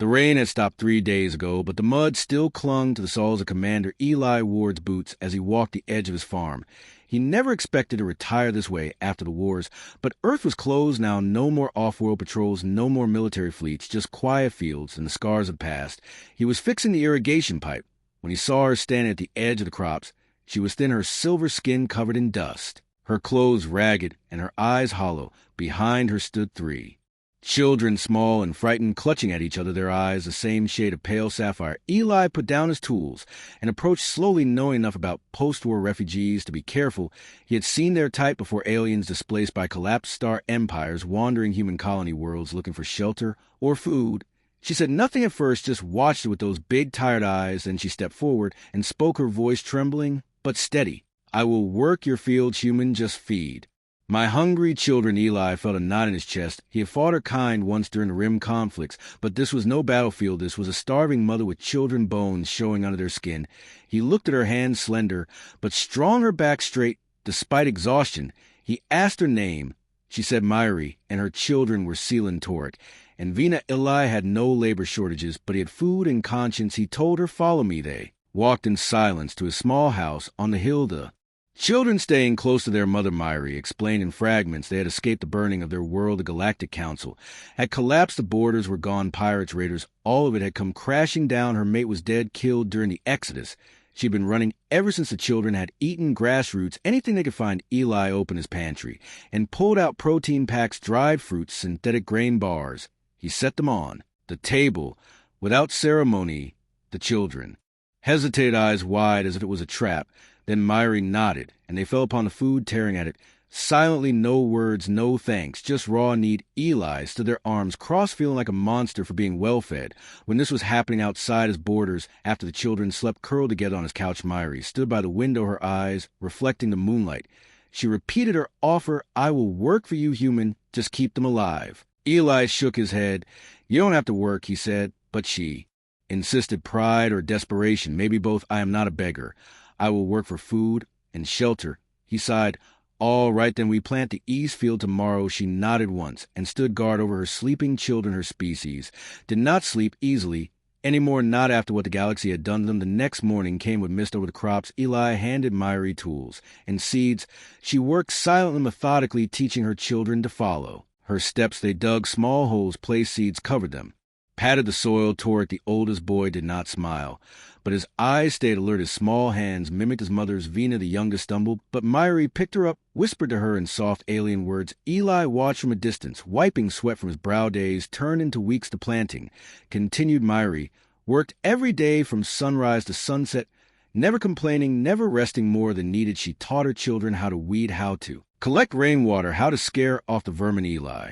The rain had stopped 3 days ago, but the mud still clung to the soles of Commander Eli Ward's boots as he walked the edge of his farm. He never expected to retire this way after the wars, but Earth was closed now. No more off-world patrols, no more military fleets, just quiet fields and the scars of the past. He was fixing the irrigation pipe when he saw her standing at the edge of the crops. She was thin, her silver skin covered in dust, her clothes ragged, and her eyes hollow. Behind her stood 3 children, small and frightened, clutching at each other, their eyes the same shade of pale sapphire. Eli put down his tools and approached slowly, knowing enough about post-war refugees to be careful. He had seen their type before, aliens displaced by collapsed star empires, wandering human colony worlds looking for shelter or food. She said nothing at first, just watched it with those big, tired eyes. Then she stepped forward and spoke, her voice trembling but steady. "I will work your fields, human, just feed my hungry children." Eli felt a knot in his chest. He had fought her kind once during the Rim conflicts, but this was no battlefield. This was a starving mother with children bones showing under their skin. He looked at her hands, slender but strong, her back straight despite exhaustion. He asked her name. She said Myri, and her children were Seal Toric. And Vina. Eli had no labor shortages, but he had food and conscience. He told her, "Follow me." They walked in silence to a small house on the hill. The children, staying close to their mother, Myri, explained in fragments they had escaped the burning of their world. The Galactic Council had collapsed. The borders were gone. Pirates, raiders, all of it had come crashing down. Her mate was dead, killed during the Exodus. She'd been running ever since the children had eaten grass roots, anything they could find. Eli opened his pantry and pulled out protein packs, dried fruits, synthetic grain bars. He set them on the table without ceremony. The children hesitated, eyes wide as if it was a trap. Then Myri nodded, and they fell upon the food, tearing at it. Silently, no words, no thanks, just raw need. Eli stood their arms crossed, feeling like a monster for being well-fed. When this was happening outside his borders, after the children slept curled together on his couch, Myri stood by the window, her eyes reflecting the moonlight. She repeated her offer, "I will work for you, human, just keep them alive." Eli shook his head. "You don't have to work," he said, but she insisted. Pride or desperation, maybe both. "I am not a beggar. I will work for food and shelter." He sighed. "All right, then we plant the east field tomorrow." She nodded once and stood guard over her sleeping children. Her species did not sleep easily anymore, not after what the galaxy had done to them. The next morning came with mist over the crops. Eli handed Myri tools and seeds. She worked silently, methodically, teaching her children to follow her steps. They dug small holes, placed seeds, covered them, patted the soil. Toric, the oldest boy, did not smile, but his eyes stayed alert. His small hands mimicked his mother's. Vina, the youngest, stumbled, but Myri picked her up, whispered to her in soft alien words. Eli watched from a distance, wiping sweat from his brow. Days turned into weeks to planting. Continued. Myri worked every day from sunrise to sunset, never complaining, never resting more than needed. She taught her children how to weed, how to collect rainwater, how to scare off the vermin. Eli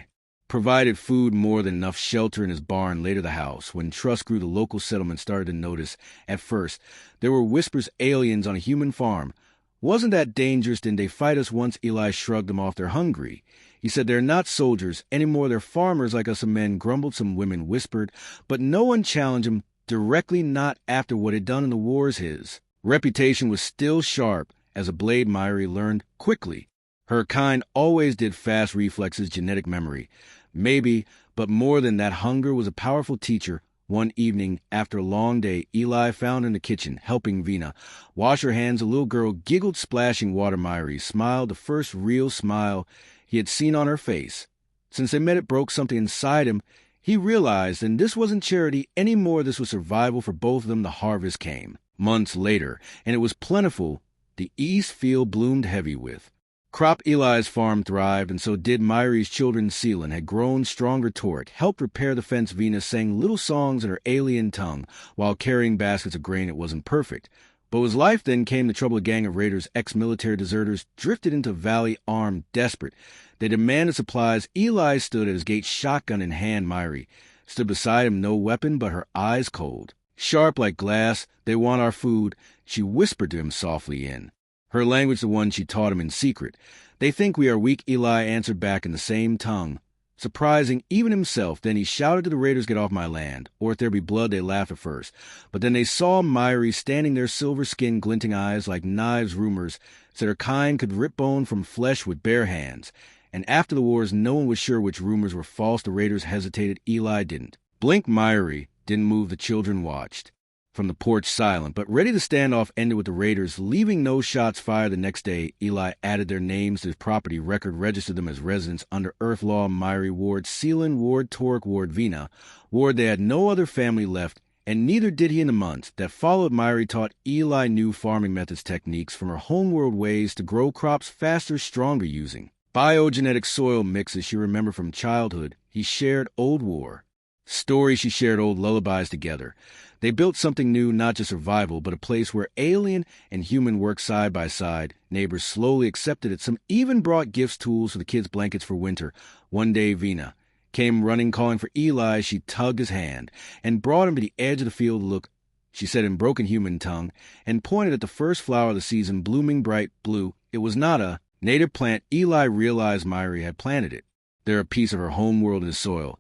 provided food, more than enough, shelter in his barn, later the house. When trust grew, the local settlement started to notice. At first, there were whispers, aliens on a human farm. Wasn't that dangerous? Didn't they fight us once? Eli shrugged them off. They're hungry. He said, "They're not soldiers anymore. They're farmers like us." Some men grumbled, some women whispered, but no one challenged him directly, not after what he'd done in the wars. His reputation was still sharp as a blade. Myri learned quickly. Her kind always did. Fast reflexes, genetic memory. Maybe, but more than that, hunger was a powerful teacher. One evening, after a long day, Eli found her in the kitchen, helping Vina wash her hands. A little girl giggled, splashing water. Myri smiled, the first real smile he had seen on her face. Since they met, it broke something inside him. He realized, and this wasn't charity anymore. This was survival for both of them. The harvest came months later, and it was plentiful. The east field bloomed heavy with crop. Eli's farm thrived, and so did Myri's children. Seal had grown stronger. Toric helped repair the fence. Vina sang little songs in her alien tongue while carrying baskets of grain. It wasn't perfect, but it was life. Then came the trouble. A gang of raiders, ex-military deserters, drifted into Valley, armed, desperate. They demanded supplies. Eli stood at his gate, shotgun in hand. Myri stood beside him, no weapon, but her eyes cold, sharp like glass. "They want our food," she whispered to him softly in her language, the one she taught him in secret. "They think we are weak," Eli answered back in the same tongue, surprising even himself. Then he shouted to the raiders, "Get off my land, or if there be blood." They laughed at first, but then they saw Myri standing there, silver skin, glinting eyes like knives. Rumors said her kind could rip bone from flesh with bare hands, and after the wars, no one was sure which rumors were false. The raiders hesitated. Eli didn't blink. Myri didn't move. The children watched. From the porch, silent, but ready. The standoff ended with the raiders leaving no shots fired. The next day, Eli added their names to his property record, registered them as residents under Earth law. Myrie, Ward, Seelan, Ward, Torque, Ward, Vina. Ward, they had no other family left, and neither did he in the months that followed. Myrie taught Eli new farming methods, techniques from her homeworld ways to grow crops faster, stronger, using biogenetic soil mixes she remembered from childhood. He shared old war stories. She shared old lullabies together. They built something new, not just survival, but a place where alien and human worked side by side. Neighbors slowly accepted it. Some even brought gifts, tools for the kids, blankets for winter. One day, Vina came running, calling for Eli. She tugged his hand and brought him to the edge of the field. Look, she said in broken human tongue, and pointed at the first flower of the season, blooming bright blue. It was not a native plant. Eli realized Myrie had planted it. There, a piece of her homeworld in the soil.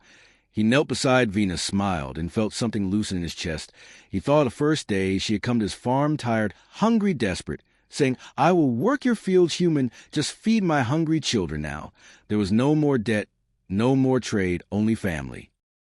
He knelt beside Vina, smiled, and felt something loosen in his chest. He thought of the first day she had come to his farm, tired, hungry, desperate, saying, "I will work your fields, human, just feed my hungry children now." There was no more debt, no more trade, only family.